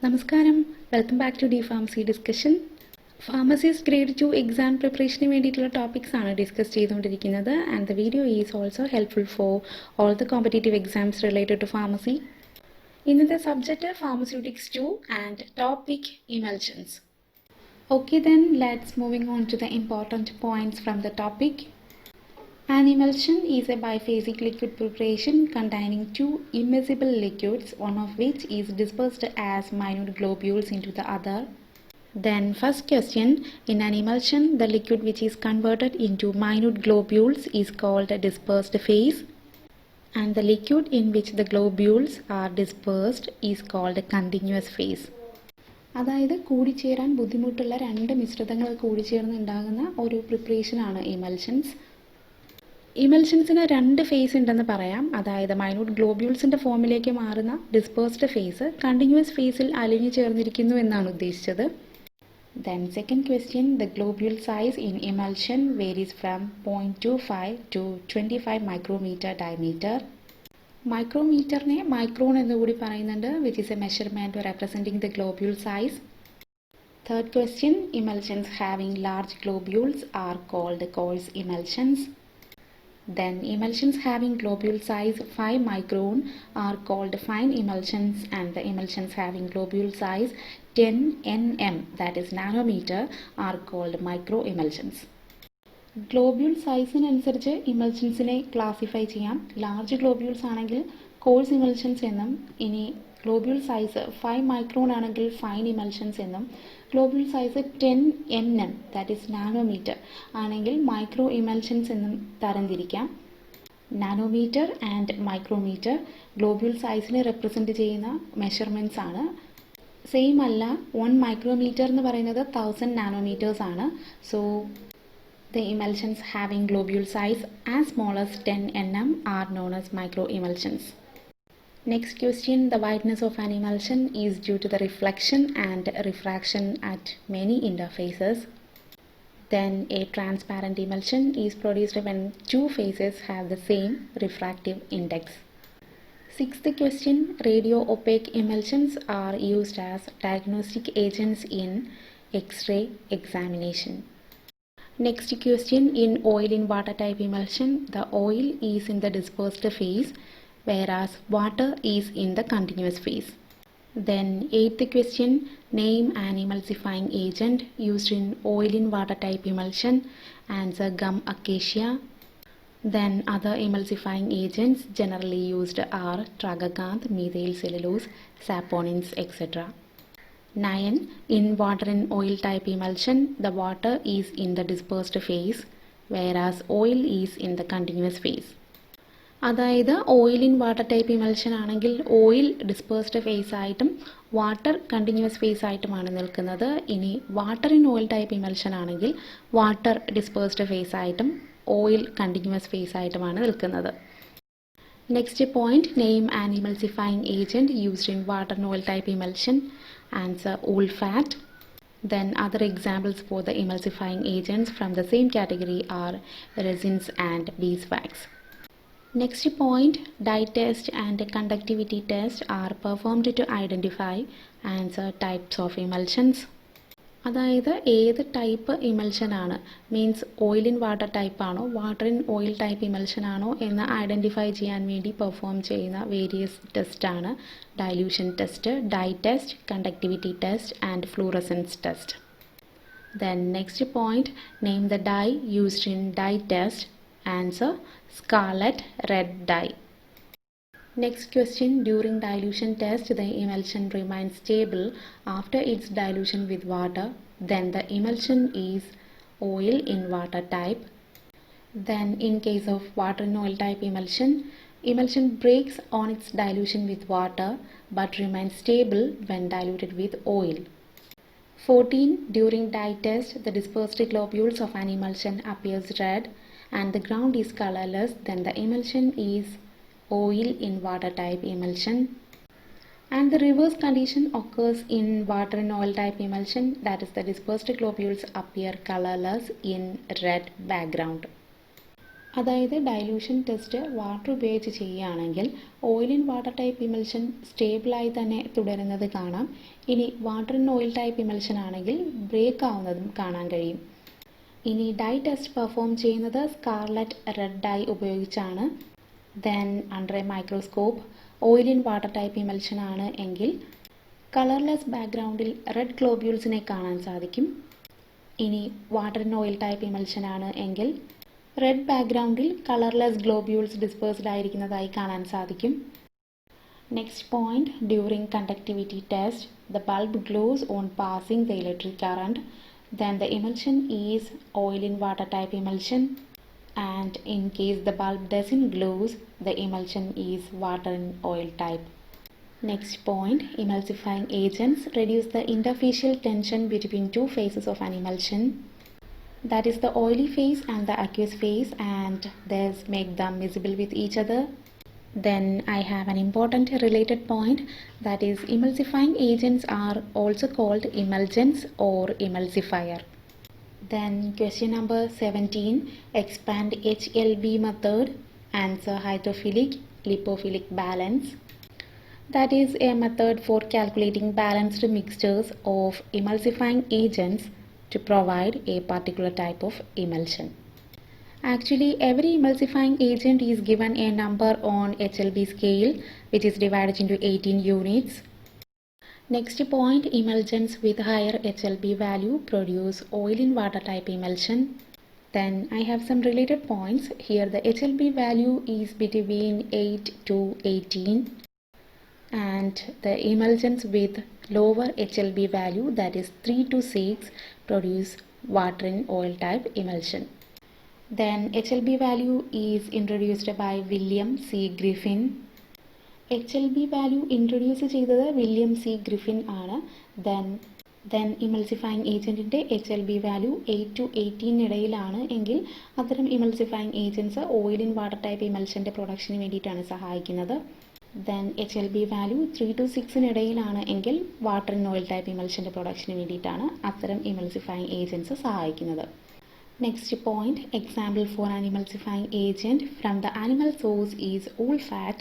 നമസ്കാരം, welcome back to the pharmacy discussion. Pharmacist grade 2 exam പ്രിപ്പറേഷന് വേണ്ടിയിട്ടുള്ള ടോപ്പിക്സ് ആണ് ഡിസ്കസ് ചെയ്തുകൊണ്ടിരിക്കുന്നത്. And the video is also helpful for all the competitive exams related to pharmacy. ഇന്നത്തെ subject pharmaceutics 2 and topic emulsions. Okay, then let's moving on to the important points from the topic. An emulsion is a biphasic liquid preparation containing two immiscible liquids, one of which is dispersed as minute globules into the other. Then first question, in an emulsion, the liquid which is converted into minute globules is called a dispersed phase, and the liquid in which the globules are dispersed is called a continuous phase. അതായത് കൂടിച്ചേരാൻ ബുദ്ധിമുട്ടുള്ള രണ്ട് മിശ്രിതങ്ങൾ കൂടിച്ചേർന്നുണ്ടാകുന്ന ഒരു പ്രിപ്പറേഷനാണ് ഇമൽഷൻസ്. ഇമൽഷൻസിന് രണ്ട് face ഉണ്ടെന്ന് പറയാം. അതായത് minute ഗ്ലോബ്യൂൾസിൻ്റെ ഫോമിലേക്ക് മാറുന്ന ഡിസ്പേഴ്സ്ഡ് ഫേസ് കണ്ടിന്യൂസ് ഫേസിൽ അലിഞ്ഞു ചേർന്നിരിക്കുന്നു എന്നാണ് ഉദ്ദേശിച്ചത്. Then second question, the globule size in emulsion varies from 0.25 to 25 micrometre diameter. മൈക്രോമീറ്ററിനെ മൈക്രോൺ എന്നുകൂടി പറയുന്നുണ്ട്, which is a measurement representing the globule size. Third question, emulsions having large globules are called coarse emulsions. Then emulsions having globule size 5 micron are called fine emulsions, and the emulsions having globule size 10 nm, that is nanometer, are called micro emulsions. Globule സൈസിനനുസരിച്ച് ഇമൽഷൻസിനെ classify ചെയ്യാം. Large globules ആണെങ്കിൽ coarse emulsions എന്നും, ഇനി globule size 5 micron ആണെങ്കിൽ fine emulsions എന്നും, globule size 10 nm, that is nanometre ആണെങ്കിൽ micro emulsions എന്നും തരംതിരിക്കാം. നാനോമീറ്റർ ആൻഡ് മൈക്രോമീറ്റർ ഗ്ലോബ്യൂൾ സൈസിനെ റെപ്രസെൻറ്റ് ചെയ്യുന്ന മെഷർമെൻറ്റ്സ് ആണ്. സെയിം അല്ല, 1 മൈക്രോമീറ്റർ എന്ന് പറയുന്നത് 1000 നാനോമീറ്റേഴ്സ് ആണ്. So the emulsions having globule size as small as 10 nm are known as microemulsions. Next question, the whiteness of an emulsion is due to the reflection and refraction at many interfaces. Then a transparent emulsion is produced when two phases have the same refractive index. Sixth question, radio opaque emulsions are used as diagnostic agents in X-ray examination. Next question, in oil in water type emulsion, the oil is in the dispersed phase whereas water is in the continuous phase. Then eighth question, name an emulsifying agent used in oil in water type emulsion. Answer, gum acacia. Then other emulsifying agents generally used are tragacanth, methyl cellulose, saponins, etc. 9. In water and oil type emulsion, the water is in the dispersed phase whereas oil is in the continuous phase. അതായത് oil in water type emulsion ആണെങ്കിൽ oil dispersed face ആയിട്ടും water continuous face ആയിട്ടുമാണ് നിൽക്കുന്നത്. ഇനി water in oil type emulsion ആണെങ്കിൽ water dispersed face ആയിട്ടും oil continuous face ആയിട്ടുമാണ് നിൽക്കുന്നത്. Next point, name an emulsifying agent used in water and oil type emulsion. Answer, wool fat. Then other examples for the emulsifying agents from the same category are resins and beeswax. Next point, dye test and conductivity test are performed to identify answer types of emulsions. അതായത് ഏത് type emulsion ആണ്, means oil in water type ആണോ water in oil type emulsion ആണോ എന്ന് identify ചെയ്യാൻ വേണ്ടി perform ചെയ്യുന്ന various ടെസ്റ്റാണ് dilution test, dye test, conductivity test and fluorescence test. Then next point, name the dye used in dye test. Answer, scarlet red dye. Next question, during dilution test the emulsion remains stable after its dilution with water, then the emulsion is oil in water type. Then in case of water in oil type emulsion, emulsion breaks on its dilution with water but remains stable when diluted with oil. 14. During dye test the dispersed globules of an emulsion appears red and the ground is colorless, then the emulsion is oil in water type emulsion. And the reverse condition occurs in water and oil type emulsion, that is the dispersed globules appear colorless in red background. അതായത് dilution test water ഉപയോഗിച്ച് ചെയ്യുകയാണെങ്കിൽ oil in water type emulsion സ്റ്റേബിളായി തന്നെ തുടരുന്നത് കാണാം. ഇനി water in oil type emulsion ആണെങ്കിൽ break ആവുന്നതും കാണാൻ കഴിയും. ഇനി ഡൈ ടെസ്റ്റ് പെർഫോം ചെയ്യുന്നത് സ്കാർലറ്റ് റെഡ് ഡൈ ഉപയോഗിച്ചാണ്. Then under a microscope oil in water type emulsion ആണ് എങ്കിൽ കളർലെസ് ബാക്ക്ഗ്രൗണ്ടിൽ റെഡ് ഗ്ലോബ്യൂൾസിനെ കാണാൻ സാധിക്കും. ഇനി water in oil type emulsion ആണ് എങ്കിൽ റെഡ് ബാക്ക്ഗ്രൗണ്ടിൽ കളർലെസ് ഗ്ലോബ്യൂൾസ് ഡിസ്പേഴ്സ്ഡ് ആയിരിക്കുന്നതായി കാണാൻ സാധിക്കും. Next point, during conductivity test the bulb glows on passing the electric current, then the emulsion is oil in water type emulsion, and in case the bulb doesn't glows, the emulsion is water in oil type. Next point, emulsifying agents reduce the interfacial tension between two phases of an emulsion, that is the oily phase and the aqueous phase, and thus make them visible with each other. Then I have an important related point, that is emulsifying agents are also called emulgents or emulsifier. Then question number 17, expand HLB method, answer hydrophilic lipophilic balance. That is a method for calculating balanced mixtures of emulsifying agents to provide a particular type of emulsion. Actually, every emulsifying agent is given a number on HLB scale, which is divided into 18 units. Next point, emulsions with higher HLB value produce oil in water type emulsion. Then I have some related points. Here the HLB value is between 8 to 18. And the emulsions with lower HLB value, that is 3 to 6, produce water in oil type emulsion. Then HLB value is introduced by William C. Griffin. HLB value introduce ചെയ്തത് William C Griffin ആണ്. then emulsifying agentന്റെ HLB value 8 to 18 ഇടയിലാണ് എങ്കിൽ അത്തരം emulsifying agents oil in water type ഇമൽഷൻ്റെ പ്രൊഡക്ഷന് വേണ്ടിയിട്ടാണ് സഹായിക്കുന്നത്. then HLB value 3 to 6 ഇടയിലാണ് എങ്കിൽ വാട്ടർ ഇൻ ഓയിൽ ടൈപ്പ് ഇമൽഷൻ്റെ പ്രൊഡക്ഷന് വേണ്ടിയിട്ടാണ് അത്തരം emulsifying agents സഹായിക്കുന്നത്. Next point, example for an emulsifying agent from the animal source is wool fat.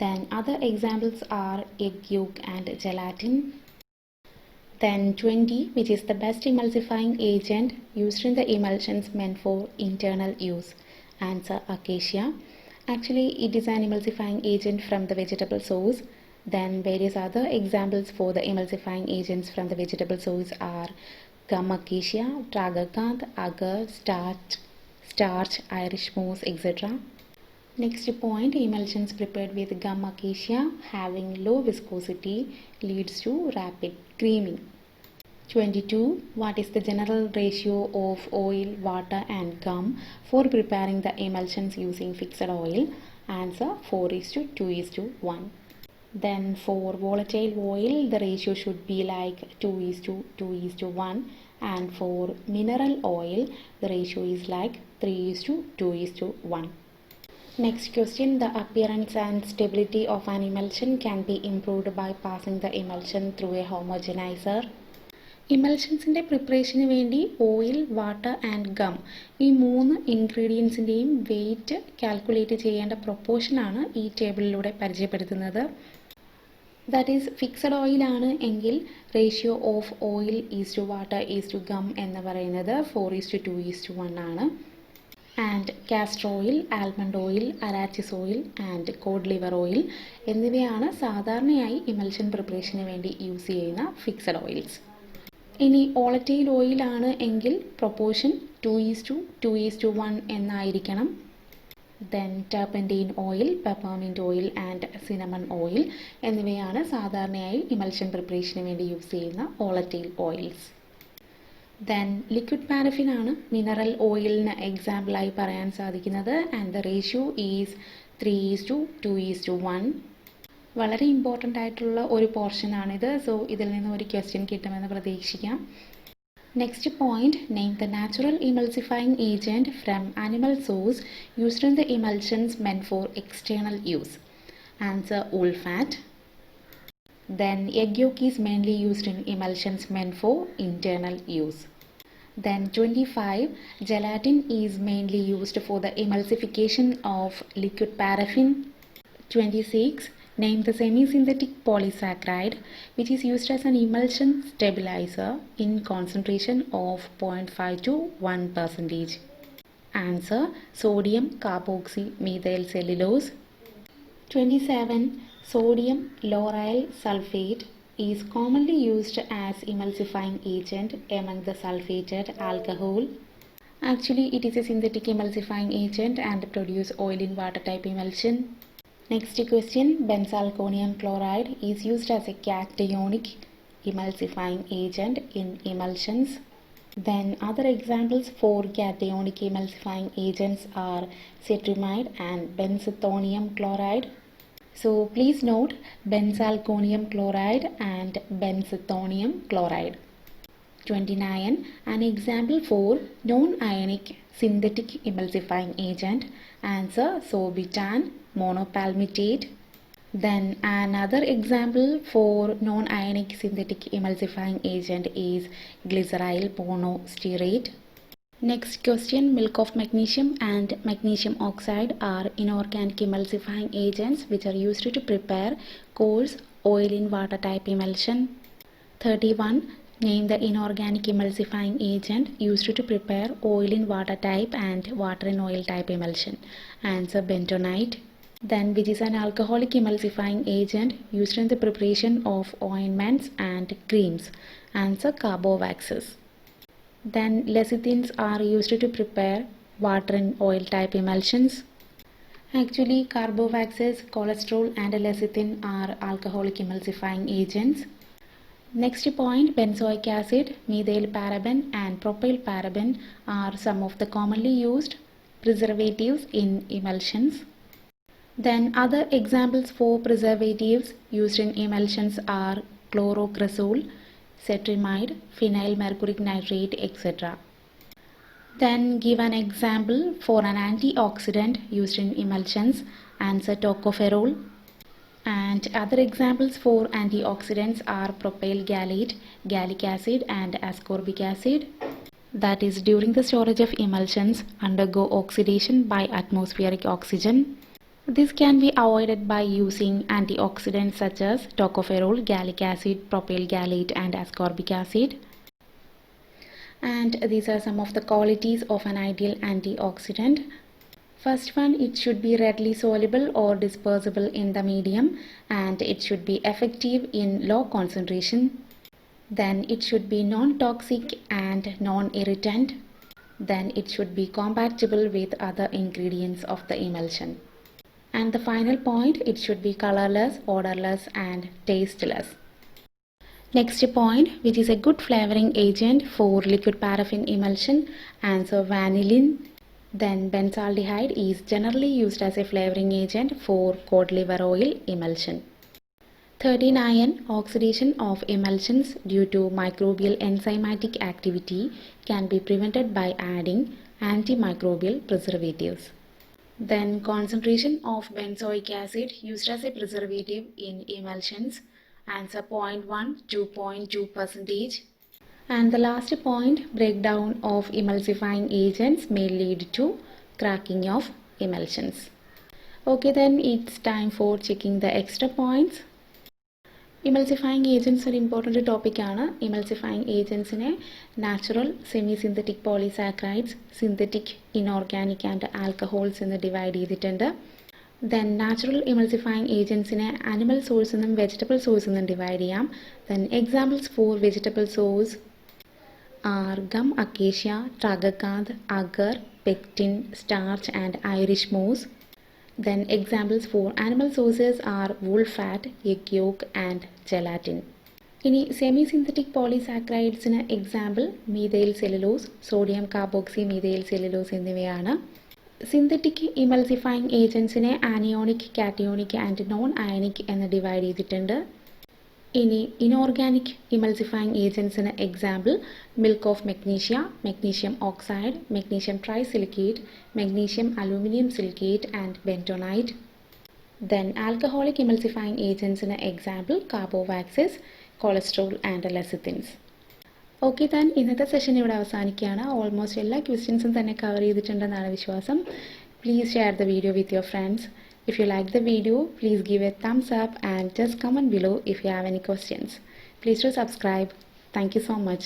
Then other examples are egg yolk and gelatin. Then 20, which is the best emulsifying agent used in the emulsions meant for internal use? Answer acacia. Actually, it is an emulsifying agent from the vegetable source. Then various other examples for the emulsifying agents from the vegetable source are gum acacia, tragacanth, agar, starch, Irish moss, etc. Next point, emulsions prepared with gum acacia having low viscosity leads to rapid creaming. 22. What is the general ratio of oil, water and gum for preparing the emulsions using fixed oil? Answer 4:2:1. Then for volatile oil, the ratio should be like 2:2:1, and for mineral oil, the ratio is like 3:2:1. Next question, the appearance and stability of an emulsion can be improved by passing the emulsion through a homogenizer. ഇമൽഷൻസിൻ്റെ പ്രിപ്പറേഷന് വേണ്ടി oil, water and gum ഈ 3 ഇൻഗ്രീഡിയൻസിൻ്റെയും wait calculate ചെയ്യേണ്ട പ്രൊപ്പോർഷനാണ് ഈ ടേബിളിലൂടെ പരിചയപ്പെടുത്തുന്നത്. That is fixed ഓയിലാണ് എങ്കിൽ ratio of oil is to water is to gum എന്ന് പറയുന്നത് 4:2:1 ആണ്. And castor oil, almond oil, arachis oil and cod liver oil എന്നിവയാണ് സാധാരണയായി ഇമൽഷൻ പ്രിപ്പറേഷന് വേണ്ടി യൂസ് ചെയ്യുന്ന ഫിക്സഡ് ഓയിൽസ്. ഇനി വോളറ്റൈൽ ഓയിലാണ് എങ്കിൽ പ്രൊപ്പോർഷൻ 2:2:1 എന്നായിരിക്കണം. Then turpentine oil, peppermint oil and cinnamon oil എന്നിവയാണ് സാധാരണയായി ഇമൽഷൻ പ്രിപ്പറേഷന് വേണ്ടി യൂസ് ചെയ്യുന്ന volatile oils. Then liquid paraffin ആണ് മിനറൽ ഓയിലിന് എക്സാമ്പിളായി പറയാൻ സാധിക്കുന്നത്. And the ratio is 3:2:1. വളരെ ഇമ്പോർട്ടൻ്റ് ആയിട്ടുള്ള ഒരു പോർഷനാണിത്. സോ ഇതിൽ നിന്ന് ഒരു ക്വസ്റ്റ്യൻ കിട്ടുമെന്ന് പ്രതീക്ഷിക്കാം. Next point, name the natural emulsifying agent from animal source used in the emulsions meant for external use. Answer wool fat. Then egg yolk is mainly used in emulsions meant for internal use. Then 25, gelatin is mainly used for the emulsification of liquid paraffin. 26, name the semi-synthetic polysaccharide which is used as an emulsion stabilizer in concentration of 0.5 to 1%. Answer, sodium carboxymethyl cellulose. 27, sodium lauryl sulfate is commonly used as emulsifying agent among the sulfated alcohol. Actually, it is a synthetic emulsifying agent and produce oil in water type emulsion. Next question, benzalkonium chloride is used as a cationic emulsifying agent in emulsions. Then other examples for cationic emulsifying agents are cetrimide and benzethonium chloride. So please note benzalkonium chloride and benzethonium chloride. 29. An example for non-ionic synthetic emulsifying agent. Answer, sorbitan monopalmitate. Then another example for non-ionic synthetic emulsifying agent is glyceryl monostearate. Next question, milk of magnesium and magnesium oxide are inorganic emulsifying agents which are used to prepare coarse oil in water type emulsion. 31. Name the inorganic emulsifying agent used to prepare oil in water type and water in oil type emulsion. Answer, bentonite. Then which is an alcoholic emulsifying agent used in the preparation of ointments and creams. Answer, carbowaxes. Then lecithins are used to prepare water and oil type emulsions. Actually, carbowaxes, cholesterol and lecithin are alcoholic emulsifying agents. Next point, benzoic acid, methyl paraben and propyl paraben are some of the commonly used preservatives in emulsions. Then other examples for preservatives used in emulsions are chlorocresol, cetrimide, phenyl mercuric nitrate, etc. Then give an example for an antioxidant used in emulsions. Answer, tocopherol. And other examples for antioxidants are propyl gallate, gallic acid and ascorbic acid. That is, during the storage of emulsions undergo oxidation by atmospheric oxygen. This can be avoided by using antioxidants such as tocopherol, gallic acid, propyl gallate and ascorbic acid. And these are some of the qualities of an ideal antioxidant. First one, it should be readily soluble or dispersible in the medium and it should be effective in low concentration. Then it should be non-toxic and non-irritant. Then it should be compatible with other ingredients of the emulsion. And the final point, it should be colorless, odorless and tasteless. Next point, which is a good flavoring agent for liquid paraffin emulsion. Answer, vanillin. Then benzaldehyde is generally used as a flavoring agent for cod liver oil emulsion. 39. Oxidation of emulsions due to microbial enzymatic activity can be prevented by adding antimicrobial preservatives. Then concentration of benzoic acid used as a preservative in emulsions. Answer, 0.1 to 0.2%. And the last point, breakdown of emulsifying agents may lead to cracking of emulsions. Okay, then it's time for checking the extra points. Emulsifying agents are important topic ആണ്. Emulsifying agents നെ natural, semi-synthetic polysaccharides, synthetic, inorganic and alcohols എന്ന് divide ചെയ്തിട്ടുണ്ട്. Then natural emulsifying agents നെ animal source എന്നും vegetable source എന്നും divide ചെയ്യാം. Then examples for vegetable source are gum acacia, tragacanth, agar, pectin, starch and Irish moss. Then examples for animal sources are wool fat, egg yolk and gelatin. ഇനി semi-synthetic polysaccharides ന് example methyl cellulose, sodium carboxymethyl cellulose എന്നിവയാണ്. Synthetic emulsifying agents നെ anionic, cationic and non-ionic എന്ന് divide ചെയ്തിട്ടുണ്ട്. ഇനി inorganic emulsifying agents ന് example milk of magnesia, magnesium oxide, magnesium trisilicate, magnesium aluminum silicate and bentonite. Then alcoholic emulsifying agents ന് example carbowaxes, cholesterol and lecithins. Okay താൻ ഇന്നത്തെ session ഇവിടെ അവസാനിക്കുകയാണ്. Almost എല്ലാ ക്വസ്റ്റ്യൻസും തന്നെ കവർ ചെയ്തിട്ടുണ്ടെന്നാണ് വിശ്വാസം. Please share the video with your friends. If you like the video, please give a thumbs up and just comment below if you have any questions. Please do subscribe. Thank you so much.